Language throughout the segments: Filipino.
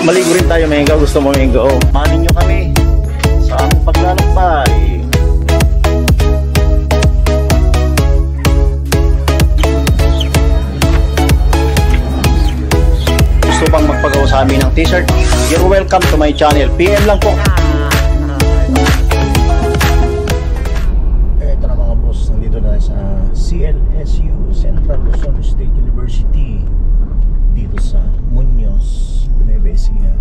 Maligo rin tayo, Menga. Gusto mo, Menga? Oh, mahalin nyo kami sa aming paglalakbay. Gusto bang magpagawa sa amin ng t-shirt? You're welcome to my channel. PM lang po. Ito na mga boss, nandito na sa CLSU, Central Luzon State University, dito sa Muñoz, Nueva Ecija.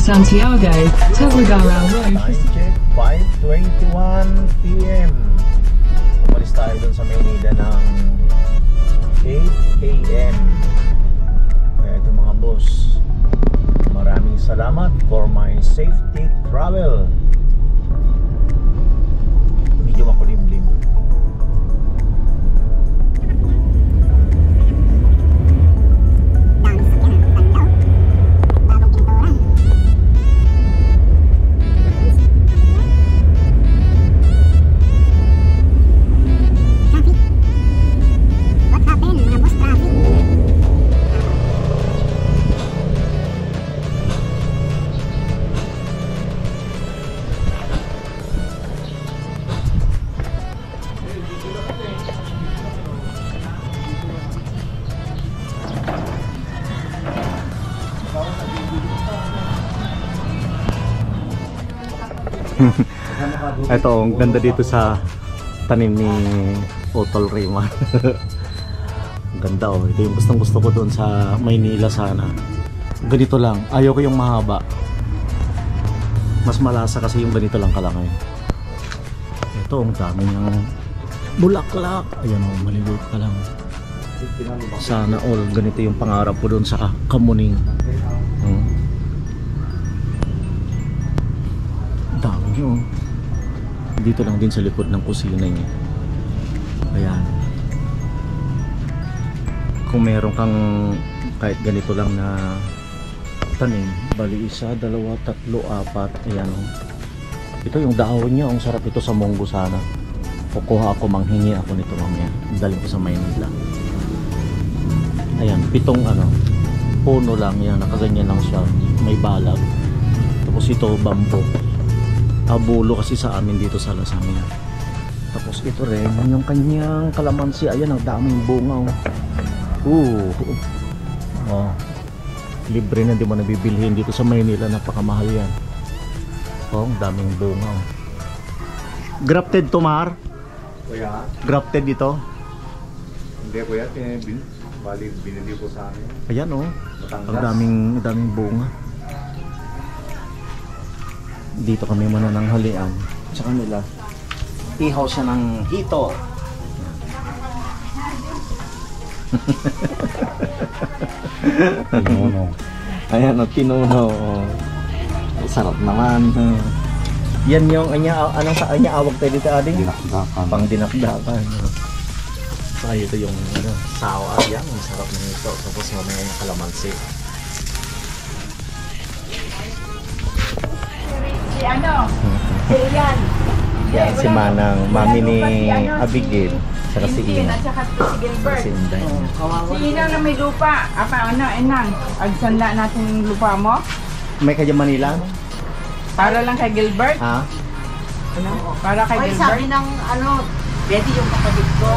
Santiago, Taguigara Road. Time check, 5:21 PM. Umalis tayo dun sa Maynila ng 8 AM. Kaya ito mga boss, maraming salamat for my safety travel. Medyo makulimlim. Ito, ang ganda dito sa tanim ni Otol Rayman. Ang ganda oh. Ito yung gustong gusto ko doon sa Maynila sana. Ganito lang. Ayaw ko yung mahaba. Mas malasa kasi yung ganito lang kalaki. Ito, ang dami ng bulaklak. Ayan oh, maliliit pa lang. Sana all ganito yung pangarap ko doon sa Kamuning. Dami oh. Dito lang din sa likod ng kusina niya. Ayan. Kung meron kang kahit ganito lang na tanim, bali 1, 2, 3, 4. Ayan oh. Ito yung dahon niya. Ang sarap ito sa munggo sana. Kukuha ako, manghingi ako nito mamaya. Daling ko sa Maynila. Ayan, 7 puno lang yan. Nakaganyan lang siya. May balag. Tapos ito bamboo. Abulo kasi sa amin dito sa Lasanya. Tapos ito rin yung kanyang kalamansi. Ayan, ang daming bunga oh. Oh. Libre na, di mo nabibilhin dito sa Maynila. Napakamahal yan. Oh, ang daming bunga oh. Grafted to, Mar? Kuya? Grafted dito? Hindi kuya, bali binili ko sa akin. Ayan oh. Batangas. Ang daming bunga. Dito kami muna ng halian. Sa kanila, ihaw siya ng hito. Tinuno. Ayan o, tinuno. Sarap naman. Yan yung anong sa kanya awag tayo dito, ading? Dinakdakan. Pang dinakdakan. Saka ito yung sawa. Ayan, ang sarap na ito. Tapos mamaya yung kalamansi. Si si Ian. Yan, si Manang, mami ni Abigail. Saka si Ina. At saka si Gilbert. Si Inday. Si Inang na may lupa. Enang, agsanla natin yung lupa mo. May kaya Manila? Para lang kay Gilbert. Ha? Para kay Ay, Gilbert. sabi ng pwede yung kapatid ko.